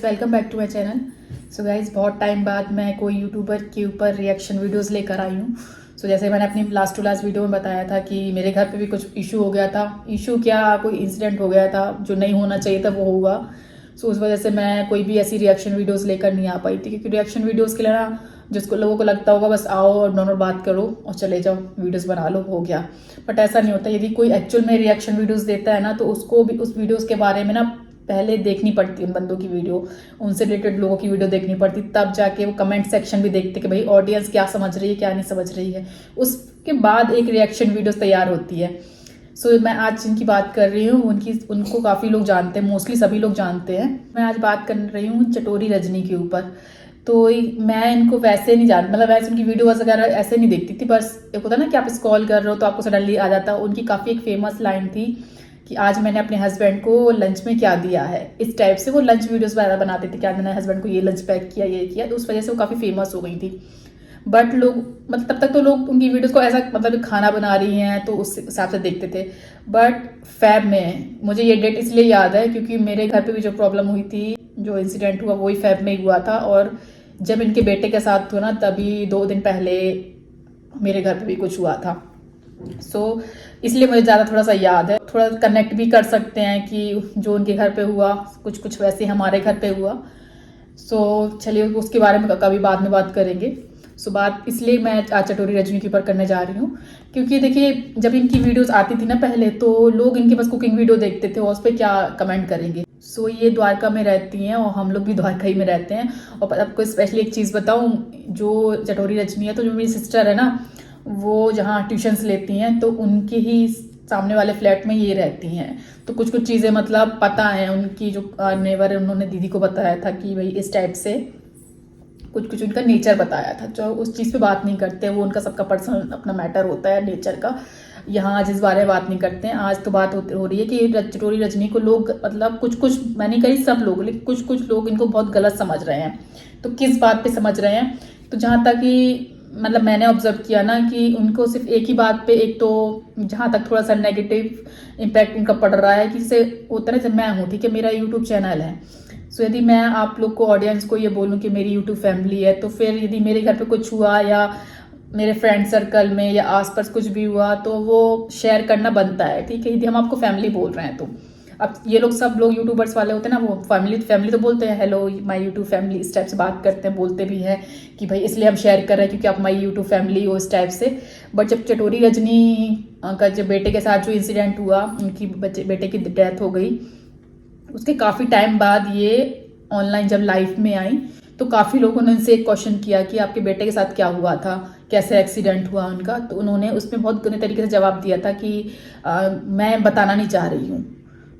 Guys, welcome back to my channel. So guys, बहुत time बाद मैं कोई यूट्यूबर के ऊपर रिएक्शन वीडियोस लेकर आई हूँ। जैसे मैंने अपनी लास्ट टू लास्ट वीडियो में बताया था कि मेरे घर पे भी कुछ इशू हो गया था। इशू क्या, कोई इंसिडेंट हो गया था जो नहीं होना चाहिए था, वो हुआ। उस वजह से मैं कोई भी ऐसी रिएक्शन वीडियोस लेकर नहीं आ पाई थी, क्योंकि रिएक्शन वीडियोस के लिए ना जिसको लोगों को लगता होगा बस आओ और नॉर्मल बात करो और चले जाओ, वीडियोस बना लो, हो गया। बट ऐसा नहीं होता। यदि कोई एक्चुअल में रिएक्शन वीडियोस देता है ना, तो उसको भी उस वीडियोस के बारे में ना पहले देखनी पड़ती है, उन बंदों की वीडियो, उनसे रिलेटेड लोगों की वीडियो देखनी पड़ती, तब जाके वो कमेंट सेक्शन भी देखते कि भाई ऑडियंस क्या समझ रही है, क्या नहीं समझ रही है। उसके बाद एक रिएक्शन वीडियो तैयार होती है। मैं आज जिनकी बात कर रही हूँ उनको काफ़ी लोग जानते हैं, मोस्टली सभी लोग जानते हैं। मैं आज बात कर रही हूँ चटोरी रजनी के ऊपर। मैं इनको वैसे नहीं जान मतलब वैसे उनकी वीडियो वगैरह ऐसे नहीं देखती थी, बस एक होता ना कि आप स्क्रॉल कर रहे हो तो आपको सडनली आ जाता। उनकी काफ़ी एक फेमस लाइन थी कि आज मैंने अपने हस्बैंड को लंच में क्या दिया है। इस टाइप से वो लंच वीडियोस वगैरह बनाते थे कि आज मैंने हस्बैंड को ये लंच पैक किया, ये किया। तो उस वजह से वो काफ़ी फेमस हो गई थी। बट लोग मतलब तब तक तो लोग उनकी वीडियोस को ऐसा मतलब खाना बना रही हैं तो उस हिसाब से देखते थे। बट फैब में मुझे ये डेट इसलिए याद है क्योंकि मेरे घर पे भी जो प्रॉब्लम हुई थी, जो इंसिडेंट हुआ, वही फैब में ही हुआ था। और जब इनके बेटे के साथ हुआ ना, तभी 2 दिन पहले मेरे घर पे भी कुछ हुआ था। इसलिए मुझे ज़्यादा थोड़ा सा याद है, थोड़ा कनेक्ट भी कर सकते हैं कि जो उनके घर पे हुआ कुछ वैसे हमारे घर पे हुआ। चलिए उसके बारे में कभी बाद में बात करेंगे। बात इसलिए मैं आज चटोरी रजनी के ऊपर करने जा रही हूँ क्योंकि देखिए, जब इनकी वीडियोस आती थी ना पहले, तो लोग इनके बस कुकिंग वीडियो देखते थे और उस पर क्या कमेंट करेंगे। ये द्वारका में रहती हैं और हम लोग भी द्वारका ही में रहते हैं। और आपको स्पेशली एक चीज़ बताऊँ, जो चटोरी रजनी है, तो जो मेरी सिस्टर है ना, वो जहाँ ट्यूशन्स लेती हैं तो उनके ही सामने वाले फ्लैट में ये रहती हैं। तो कुछ चीज़ें मतलब पता है, उनकी जो नेबर है उन्होंने दीदी को बताया था कि भाई इस टाइप से कुछ उनका नेचर बताया था। जो उस चीज़ पे बात नहीं करते, वो उनका सबका पर्सनल अपना मैटर होता है नेचर का। यहाँ आज इस बारे में बात नहीं करते हैं। आज तो बात हो रही है कि चटोरी रजनी को लोग मतलब कुछ मैं नहीं कही सब लोग, लेकिन कुछ लोग इनको बहुत गलत समझ रहे हैं। तो किस बात पे समझ रहे हैं, तो जहाँ तक कि मतलब मैंने ऑब्जर्व किया ना कि उनको सिर्फ एक ही बात पे, एक तो जहाँ तक थोड़ा सा नेगेटिव इम्पैक्ट उनका पड़ रहा है कि जैसे होता है ना, जब मैं हूँ ठीक है, मेरा यूट्यूब चैनल है। यदि मैं आप लोग को, ऑडियंस को ये बोलूँ कि मेरी यूट्यूब फैमिली है, तो फिर यदि मेरे घर पे कुछ हुआ या मेरे फ्रेंड सर्कल में या आसपास कुछ भी हुआ तो वो शेयर करना बनता है, ठीक है। यदि हम आपको फैमिली बोल रहे हैं तो अब ये लोग सब लोग यूट्यूबर्स वाले होते हैं ना, वो फैमिली तो बोलते हैं, हेलो माय यूट्यूब फैमिली, इस टाइप से बात करते हैं, बोलते भी हैं कि भाई इसलिए हम शेयर कर रहे हैं क्योंकि आप माय यूट्यूब फैमिली हो, इस टाइप से। बट जब चटोरी रजनी का जब बेटे के साथ जो इंसिडेंट हुआ, उनकी बेटे की डेथ हो गई, उसके काफ़ी टाइम बाद ये ऑनलाइन जब लाइफ में आई तो काफ़ी लोगों ने उनसे एक क्वेश्चन किया कि आपके बेटे के साथ क्या हुआ था, कैसे एक्सीडेंट हुआ उनका। तो उन्होंने उसमें बहुत गंदे तरीके से जवाब दिया था कि मैं बताना नहीं चाह रही हूँ,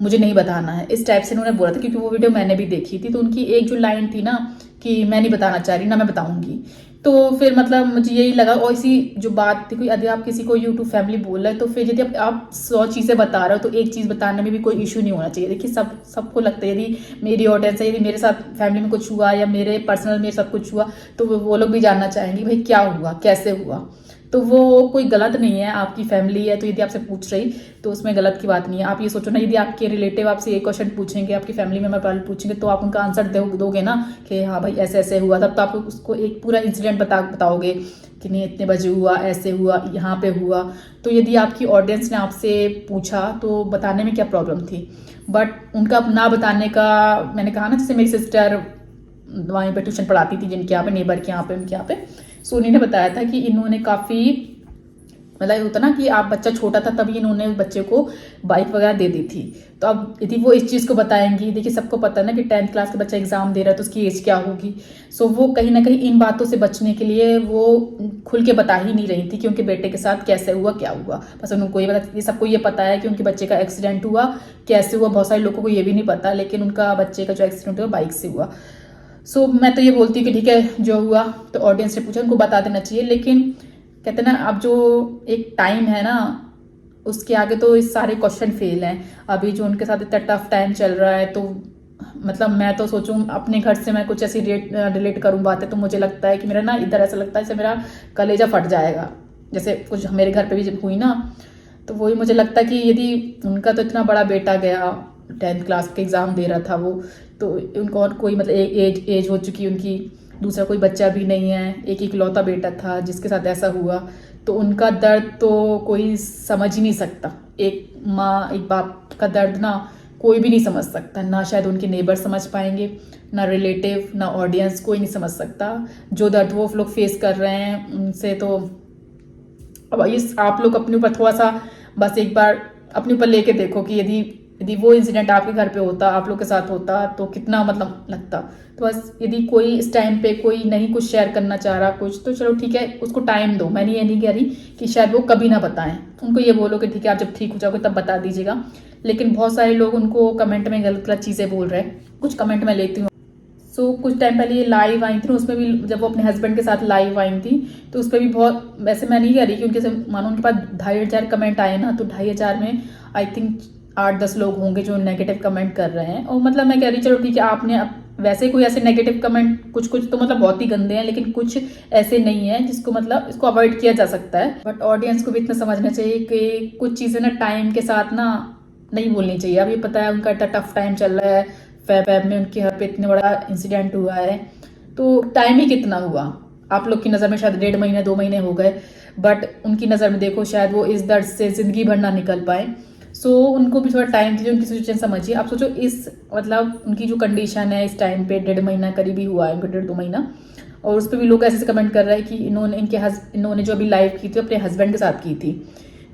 मुझे नहीं बताना है, इस टाइप से उन्होंने बोला था। क्योंकि वो वीडियो मैंने भी देखी थी, तो उनकी एक जो लाइन थी ना कि मैं नहीं बताना चाह रही ना मैं बताऊंगी, तो फिर मतलब मुझे यही लगा। और इसी जो बात थी, कोई यदि आप किसी को यूट्यूब फैमिली बोल रहे हैं तो फिर यदि आप 100 चीज़ें बता रहे हो तो एक चीज़ बताने में भी कोई इशू नहीं होना चाहिए। देखिए, सबको लगता है यदि मेरी ऑडियंस है, यदि मेरे साथ फैमिली में कुछ हुआ या मेरे पर्सनल मेरे साथ कुछ हुआ, तो वो लोग भी जानना चाहेंगे भाई क्या हुआ, कैसे हुआ। तो वो कोई गलत नहीं है, आपकी फैमिली है तो यदि आपसे पूछ रही तो उसमें गलत की बात नहीं है। आप ये सोचो ना, यदि आपके रिलेटिव आपसे ये क्वेश्चन पूछेंगे, आपकी फैमिली मेम्बर वाले पूछेंगे, तो आप उनका आंसर दोगे ना कि हाँ भाई ऐसे ऐसे हुआ था। तो आप उसको एक पूरा इंसिडेंट बताओगे कि नहीं इतने बजे हुआ, ऐसे हुआ, यहाँ पे हुआ। तो यदि आपकी ऑडियंस ने आपसे पूछा तो बताने में क्या प्रॉब्लम थी। बट उनका ना बताने का, मैंने कहा ना, जैसे मेरी सिस्टर वहीं पे ट्यूशन पढ़ाती थी जिनके यहाँ पे, नेबर के यहाँ पे, उनके यहाँ पे, सोनी ने बताया था कि इन्होंने काफ़ी मतलब होता ना कि आप बच्चा छोटा था तभी इन्होंने बच्चे को बाइक वगैरह दे दी थी। तो अब यदि वो इस चीज़ को बताएंगी, देखिए सबको पता है ना कि 10th क्लास का बच्चा एग्जाम दे रहा है तो उसकी एज क्या होगी। वो कहीं ना कहीं इन बातों से बचने के लिए वो खुल के बता ही नहीं रही थी कि उनके बेटे के साथ कैसे हुआ, क्या हुआ। बस उनको ये पता, ये सबको ये पता है कि उनके बच्चे का एक्सीडेंट हुआ, कैसे हुआ। बहुत सारे लोगों को ये भी नहीं पता, लेकिन उनका बच्चे का जो एक्सीडेंट हुआ बाइक से हुआ। मैं तो ये बोलती हूँ कि ठीक है, जो हुआ तो ऑडियंस ने पूछा, उनको बता देना चाहिए। लेकिन कहते ना, अब जो एक टाइम है ना, उसके आगे तो इस सारे क्वेश्चन फेल हैं। अभी जो उनके साथ इतना टफ टाइम चल रहा है, तो मतलब मैं तो सोचूं अपने घर से मैं कुछ ऐसी रिलेट करूं बातें, तो मुझे लगता है कि मेरा ना इधर ऐसा लगता है जैसे मेरा कलेजा फट जाएगा। जैसे कुछ मेरे घर पे भी जब हुई ना, तो वही मुझे लगता है कि यदि उनका तो इतना बड़ा बेटा गया, 10th क्लास का एग्ज़ाम दे रहा था वो, तो उनको और कोई मतलब एज हो चुकी उनकी, दूसरा कोई बच्चा भी नहीं है, एक इकलौता बेटा था जिसके साथ ऐसा हुआ। तो उनका दर्द तो कोई समझ ही नहीं सकता। एक माँ एक बाप का दर्द ना कोई भी नहीं समझ सकता, ना शायद उनके नेबर समझ पाएंगे, ना रिलेटिव, ना ऑडियंस, कोई नहीं समझ सकता जो दर्द वो लोग फेस कर रहे हैं उनसे। तो अब इस आप लोग अपने ऊपर थोड़ा सा बस एक बार अपने ऊपर लेके देखो कि यदि वो इंसिडेंट आपके घर पे होता, आप लोग के साथ होता, तो कितना मतलब लगता। तो बस यदि कोई इस टाइम पे कोई नहीं कुछ शेयर करना चाह रहा कुछ, तो चलो ठीक है, उसको टाइम दो। मैंने ये नहीं कह रही कि शायद वो कभी ना बताएं, उनको ये बोलो कि ठीक है आप जब ठीक हो जाओगे तब बता दीजिएगा। लेकिन बहुत सारे लोग उनको कमेंट में गलत गलत चीज़ें बोल रहे हैं। कुछ कमेंट मैं लेती हूँ। कुछ टाइम पहले ये लाइव आई थी ना, उसमें भी जब वो अपने हस्बैंड के साथ लाइव आई थी, तो उस पर भी बहुत, वैसे मैं नहीं कह रही कि उनके मानो उनके पास 2500 कमेंट आए ना, तो 2500 में आई थिंक 8-10 लोग होंगे जो नेगेटिव कमेंट कर रहे हैं। और मतलब मैं कह रही चलो ठीक है, आपने वैसे कोई ऐसे नेगेटिव कमेंट कुछ तो मतलब बहुत ही गंदे हैं, लेकिन कुछ ऐसे नहीं है जिसको मतलब इसको अवॉइड किया जा सकता है। बट ऑडियंस को भी इतना समझना चाहिए कि कुछ चीज़ें ना टाइम के साथ ना नहीं बोलनी चाहिए। अभी पता है उनका इतना टफ टाइम चल रहा है, फैब में उनके घर पे इतने बड़ा इंसिडेंट हुआ है, तो टाइम ही कितना हुआ आप लोग की नज़र में? शायद 1.5 महीने 2 महीने हो गए, बट उनकी नज़र में देखो शायद वो इस दर्द से ज़िंदगी भर ना निकल पाए। उनको भी थोड़ा टाइम दीजिए, उनकी सिचुएशन समझिए। आप सोचो इस मतलब उनकी जो कंडीशन है इस टाइम पे, 1.5 महीना करीब ही हुआ है उनको, 1.5-2 महीना, और उस पर भी लोग ऐसे कमेंट कर रहे हैं कि इन्होंने जो अभी लाइव की थी अपने हस्बैंड के साथ की थी,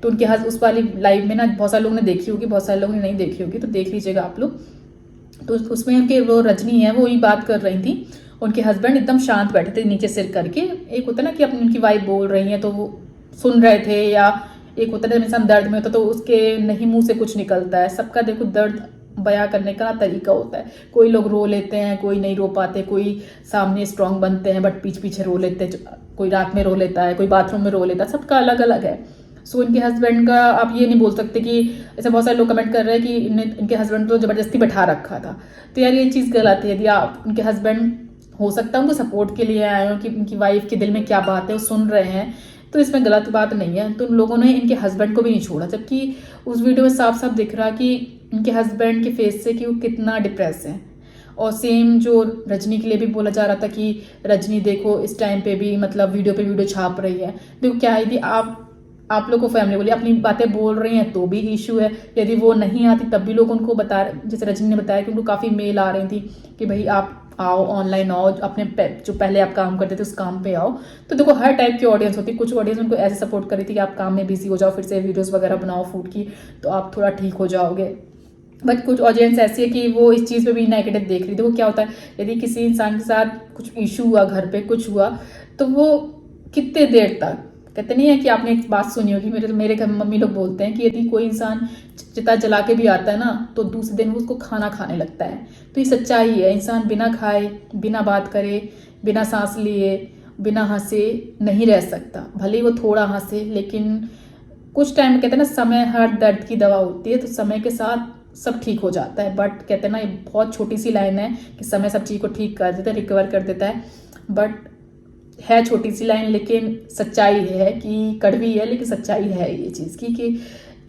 तो उनके उस वाली लाइव में ना बहुत सारे लोगों ने देखी होगी, बहुत सारे लोगों ने नहीं देखी होगी, तो देख लीजिएगा आप लोग। तो उसमें उनके वो रजनी है वो ही बात कर रही थी, उनके हस्बैंड एकदम शांत बैठे थे नीचे सिर करके। एक होता है ना कि अपनी उनकी वाइफ बोल रही है तो वो सुन रहे थे, या एक होता है जब इंसान दर्द में होता तो उसके नहीं मुंह से कुछ निकलता है। सबका देखो दर्द बयां करने का तरीका होता है, कोई लोग रो लेते हैं, कोई नहीं रो पाते, कोई सामने स्ट्रांग बनते हैं बट पीछे पीछे रो लेते हैं, कोई रात में रो लेता है, कोई बाथरूम में रो लेता है, सबका अलग अलग है। इनके हस्बैंड का आप ये नहीं बोल सकते कि ऐसे बहुत सारे लोग कमेंट कर रहे हैं कि इनके हस्बैंड तो जबरदस्ती बैठा रखा था, तो यार ये चीज़ गलत है। यदि आप उनके हस्बैंड हो सकता है उनको सपोर्ट के लिए आए हो कि उनकी वाइफ के दिल में क्या बात है वो सुन रहे हैं, तो इसमें गलत बात नहीं है। तो उन लोगों ने इनके हस्बैंड को भी नहीं छोड़ा, जबकि उस वीडियो में साफ साफ दिख रहा कि इनके हस्बैंड के फेस से कि वो कितना डिप्रेस है। और सेम जो रजनी के लिए भी बोला जा रहा था कि रजनी देखो इस टाइम पे भी मतलब वीडियो पे वीडियो छाप रही है। देखो क्या है, यदि आप लोग को फैमिली बोली अपनी बातें बोल रही हैं तो भी इशू है, यदि वो नहीं आती तब भी लोग उनको बता, जैसे रजनी ने बताया कि उनको काफ़ी मेल आ रही थी कि भाई आप आओ, ऑनलाइन आओ, अपने जो पहले आप काम करते थे उस काम पे आओ। तो देखो हर टाइप की ऑडियंस होती है, कुछ ऑडियंस उनको ऐसे सपोर्ट कर रही थी कि आप काम में बिजी हो जाओ, फिर से वीडियोस वगैरह बनाओ फूड की, तो आप थोड़ा ठीक हो जाओगे। बट कुछ ऑडियंस ऐसी है कि वो इस चीज़ पे भी नेगेटिव देख रही थी। वो क्या होता है, यदि किसी इंसान के साथ कुछ इशू हुआ, घर पे कुछ हुआ, तो वो कितने देर तक, कहते नहीं है कि आपने एक बात सुनी होगी, मेरे घर मम्मी लोग बोलते हैं कि यदि कोई इंसान चिता जला के भी आता है ना तो दूसरे दिन वो उसको खाना खाने लगता है। तो ये सच्चाई है, इंसान बिना खाए, बिना बात करे, बिना सांस लिए, बिना हंसे नहीं रह सकता। भले ही वो थोड़ा हंसे, लेकिन कुछ टाइम कहते हैं ना समय हर दर्द की दवा होती है, तो समय के साथ सब ठीक हो जाता है। बट कहते हैं ना, ये बहुत छोटी सी लाइन है कि समय सब चीज़ को ठीक कर देता है, रिकवर कर देता है। बट है छोटी सी लाइन, लेकिन सच्चाई है कि कड़वी है, लेकिन सच्चाई है ये चीज़ की कि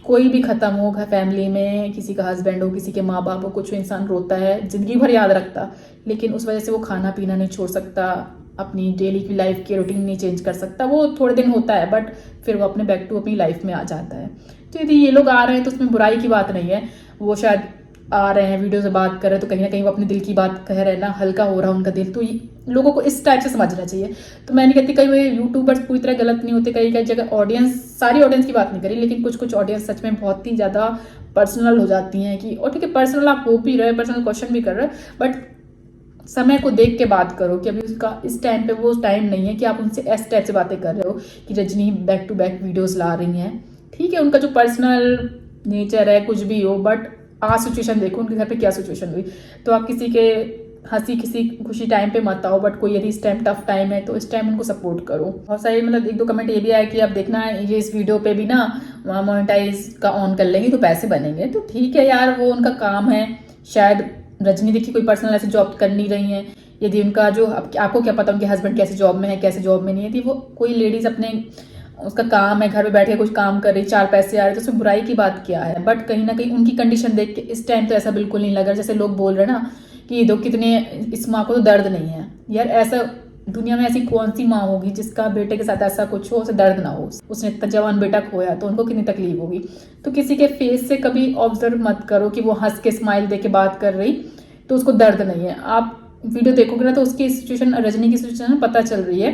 कोई भी ख़त्म हो फैमिली में, किसी का हस्बैंड हो, किसी के माँ बाप हो, कुछ इंसान रोता है, ज़िंदगी भर याद रखता, लेकिन उस वजह से वो खाना पीना नहीं छोड़ सकता, अपनी डेली की लाइफ की रूटीन नहीं चेंज कर सकता। वो थोड़े दिन होता है बट फिर वो अपने बैक टू अपनी लाइफ में आ जाता है। तो यदि ये लोग आ रहे हैं तो उसमें बुराई की बात नहीं है, वो शायद आ रहे हैं वीडियो से बात कर रहे हैं तो कहीं ना कहीं वो अपने दिल की बात कह रहे हैं ना, हल्का हो रहा है उनका दिल, तो लोगों को इस टाइप से समझना चाहिए। तो मैं नहीं कहती कई वो यूट्यूबर्स पूरी तरह गलत नहीं होते, कई जगह ऑडियंस, सारी ऑडियंस की बात नहीं करी, लेकिन कुछ ऑडियंस सच में बहुत ही ज़्यादा पर्सनल हो जाती हैं कि, और ठीक है पर्सनल आप हो भी रहे, पर्सनल क्वेश्चन भी कर रहे हैं, बट समय को देख के बात करो कि अभी उसका इस टाइम पे वो टाइम नहीं है कि आप उनसे इस टाइप से बातें कर रहे हो कि Rajni back to back videos ला रही हैं। ठीक है उनका जो पर्सनल नेचर है कुछ भी हो, बट आज सिचुएशन देखो उनके घर पे क्या सिचुएशन हुई। तो आप किसी के हंसी किसी खुशी टाइम पे मत आओ, बट कोई यदि इस टाइम टफ टाइम है तो इस टाइम उनको सपोर्ट करो। बहुत सारे मतलब 1-2 कमेंट ये भी आया कि अब देखना ये इस वीडियो पे भी ना मोनेटाइज का ऑन कर लेंगे तो पैसे बनेंगे। तो ठीक है यार, वो उनका काम है। शायद रजनी देखिए कोई पर्सनल ऐसे जॉब कर नहीं रही हैं, यदि उनका जो आपको क्या पता उनके हस्बैंड कैसे जॉब में है कैसे जॉब में नहीं है। यदि वो कोई लेडीज अपने उसका काम है, घर में बैठ के कुछ काम कर रही, 4 पैसे आ रहे, तो उसमें बुराई की बात क्या है। बट कहीं ना कहीं उनकी कंडीशन देख के इस टाइम तो ऐसा बिल्कुल नहीं लग रहा, जैसे लोग बोल रहे हैं ना कि दो कितने, इस माँ को तो दर्द नहीं है। यार ऐसा दुनिया में ऐसी कौन सी माँ होगी जिसका बेटे के साथ ऐसा कुछ हो, उसे दर्द ना हो। उसने इतना जवान बेटा खोया तो उनको कितनी तकलीफ होगी। तो किसी के फेस से कभी ऑब्जर्व मत करो कि वो हंस के स्माइल दे के बात कर रही तो उसको दर्द नहीं है। आप वीडियो देखोगे ना तो उसकी सिचुएशन, रजनी की सिचुएशन पता चल रही है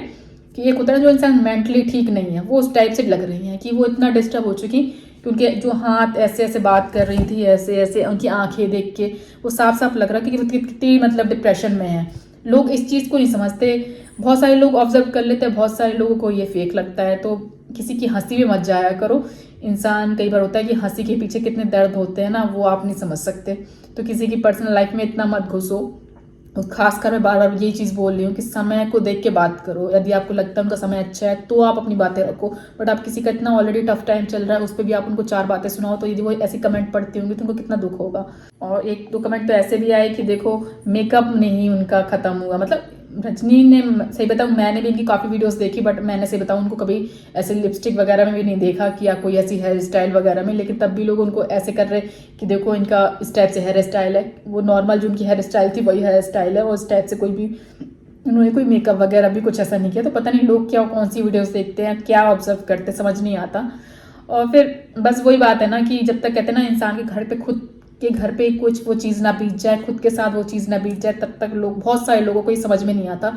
कि एक होता है जो इंसान मेंटली ठीक नहीं है, वो उस टाइप से लग रही है कि वो इतना डिस्टर्ब हो चुकी, क्योंकि जो हाथ ऐसे ऐसे बात कर रही थी, ऐसे ऐसे उनकी आंखें देख के वो साफ साफ लग रहा कि वो कितनी मतलब डिप्रेशन में है। लोग इस चीज़ को नहीं समझते, बहुत सारे लोग ऑब्जर्व कर लेते हैं, बहुत सारे लोगों को ये फेक लगता है। तो किसी की हंसी भी मत जाया करो। इंसान कई बार होता है कि हंसी के पीछे कितने दर्द होते हैं ना, वो आप नहीं समझ सकते। तो किसी की पर्सनल लाइफ में इतना मत घुसो। तो खासकर मैं बार बार यही चीज़ बोल रही हूँ कि समय को देख के बात करो। यदि आपको लगता है उनका समय अच्छा है तो आप अपनी बातें रखो, बट आप किसी का इतना ऑलरेडी टफ टाइम चल रहा है उस पर भी आप उनको 4 बातें सुनाओ तो यदि वो ऐसी कमेंट पढ़ती होंगी तो उनको कितना दुख होगा। और 1-2 कमेंट तो ऐसे भी आए कि देखो मेकअप नहीं उनका खत्म हुआ, मतलब रजनी ने, सही बताऊँ मैंने भी इनकी काफ़ी वीडियोस देखी, बट मैंने सही बताऊँ उनको कभी ऐसे लिपस्टिक वगैरह में भी नहीं देखा कि या कोई ऐसी हेयर स्टाइल वगैरह में, लेकिन तब भी लोग उनको ऐसे कर रहे कि देखो इनका इस टाइप से हेयर स्टाइल है, वो नॉर्मल जो उनकी हेयर स्टाइल थी वही हेयर स्टाइल है, और इस टाइप से कोई भी उन्होंने कोई मेकअप वगैरह भी कुछ ऐसा नहीं किया। तो पता नहीं लोग क्या कौन सी वीडियोस देखते हैं, क्या ऑब्जर्व करते, समझ नहीं आता। और फिर बस वही बात है ना कि जब तक कहते हैं ना इंसान के घर पे, खुद के घर पे कुछ वो चीज़ ना बीत जाए, खुद के साथ वो चीज़ ना बीत जाए, तब तक लोग, बहुत सारे लोगों को ये समझ में नहीं आता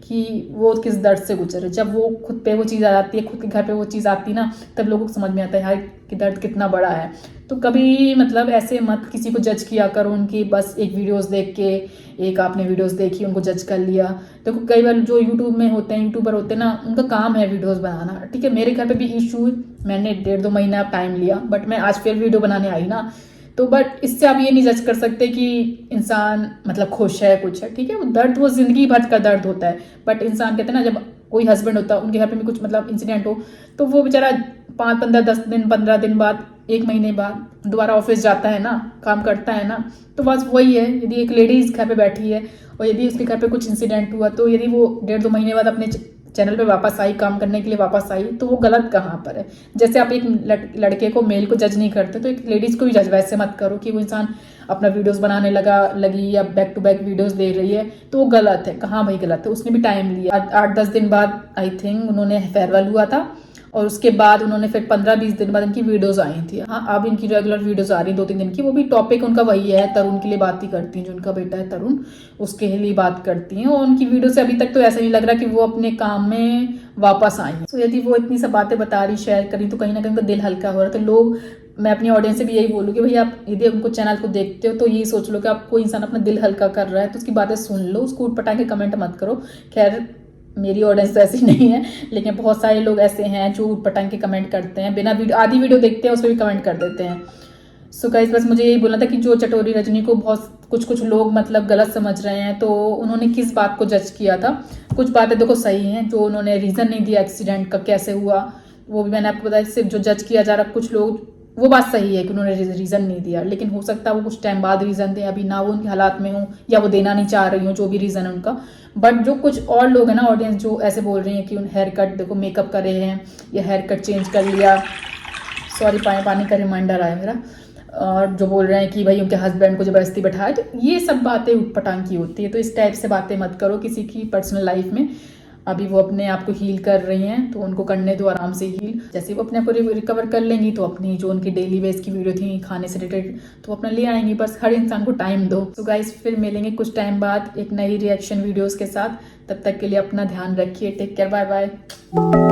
कि वो किस दर्द से गुजरे। जब वो खुद पे वो चीज़ आ जाती है, खुद के घर पे वो चीज़ आती है ना, तब लोगों को समझ में आता है यार कि दर्द कितना बड़ा है। तो कभी मतलब ऐसे मत किसी को जज किया करो उनकी बस एक वीडियोस देख के, एक आपने वीडियोस देखी उनको जज कर लिया। देखो कई बार जो यूट्यूब में होते हैं, यूट्यूबर होते हैं ना, उनका काम है वीडियोस बनाना, ठीक है। मेरे घर पे भी इशू, मैंने 1.5-2 महीना टाइम लिया, बट मैं आज फिर वीडियो बनाने आई ना। तो बट इससे आप ये नहीं जज कर सकते कि इंसान मतलब खुश है, कुछ है, ठीक है। वो दर्द वो जिंदगी भर का दर्द होता है। बट इंसान कहते हैं ना, जब कोई हस्बैंड होता है उनके घर पे भी कुछ मतलब इंसिडेंट हो तो वो बेचारा 5-15 दिन बाद, 1 महीने बाद दोबारा ऑफिस जाता है ना, काम करता है ना। तो बस वही है, यदि एक लेडीज घर पे बैठी है और यदि उसके घर पे कुछ इंसिडेंट हुआ तो यदि वो 1.5-2 महीने बाद अपने चैनल पे वापस आई, काम करने के लिए वापस आई, तो वो गलत कहाँ पर है। जैसे आप एक लड़के को, मेल को जज नहीं करते तो एक लेडीज को भी जज वैसे मत करो कि वो इंसान अपना वीडियोस बनाने लगी या बैक टू बैक वीडियोस दे रही है तो वो गलत है। कहाँ भाई गलत है, उसने भी टाइम लिया। 8-10 दिन बाद आई थिंक उन्होंने फेयरवेल हुआ था, और उसके बाद उन्होंने फिर 15-20 दिन बाद इनकी वीडियोस आई थी। हाँ अब इनकी रेगुलर वीडियोस आ रही 2-3 दिन की, वो भी टॉपिक उनका वही है, तरुण के लिए बात ही करती हैं, जो उनका बेटा है तरुण उसके लिए बात करती हैं। और उनकी वीडियो से अभी तक तो ऐसा नहीं लग रहा कि वो अपने काम में वापस आई। तो यदि वो इतनी सब बातें बता रही, शेयर करी, तो कहीं ना कहीं उनका दिल हल्का हो रहा है। तो लोग, मैं अपनी ऑडियंस से भी यही बोलूँगी, भाई आप यदि उनको चैनल को देखते हो तो ये सोच लो कि आप कोई इंसान अपना दिल हल्का कर रहा है तो उसकी बातें सुन लो, उसको उठ पटा के कमेंट मत करो। खैर मेरी ऑडियंस तो ऐसी नहीं है, लेकिन बहुत सारे लोग ऐसे हैं जो उठ पटांग के कमेंट करते हैं, बिना वीडियो, आधी वीडियो देखते हैं उस पर भी कमेंट कर देते हैं। सो गाइस बस मुझे यही बोलना था कि जो चटोरी रजनी को बहुत कुछ लोग मतलब गलत समझ रहे हैं, तो उन्होंने किस बात को जज किया था। कुछ बातें देखो सही हैं, जो उन्होंने रीज़न नहीं दिया एक्सीडेंट का कैसे हुआ, वो भी मैंने आपको बताया। सिर्फ जो जज किया जा रहा, कुछ लोग, वो बात सही है कि उन्होंने रीज़न नहीं दिया, लेकिन हो सकता है वो कुछ टाइम बाद रीज़न दे, अभी ना वो उनके हालात में हो या वो देना नहीं चाह रही हो, जो भी रीज़न है उनका। बट जो कुछ और लोग हैं ना ऑडियंस, जो ऐसे बोल रही हैं कि उन हेयर कट, देखो मेकअप करे हैं या हेयर कट चेंज कर लिया, सॉरी पानी का रिमाइंडर आया मेरा, और जो बोल रहे हैं कि भाई उनके हस्बैंड को जबरदस्ती बैठाया, तो ये सब बातें उटपटांग की होती है। तो इस टाइप से बातें मत करो किसी की पर्सनल लाइफ में। अभी वो अपने आप को हील कर रही हैं तो उनको करने दो आराम से हील। जैसे वो अपने आप को रिकवर कर लेंगी तो अपनी जो उनकी डेली बेस की वीडियो थी खाने से रिलेटेड तो अपना ले आएंगी। बस हर इंसान को टाइम दो। तो गाइस फिर मिलेंगे कुछ टाइम बाद एक नई रिएक्शन वीडियोस के साथ। तब तक के लिए अपना ध्यान रखिए। Take care, bye bye.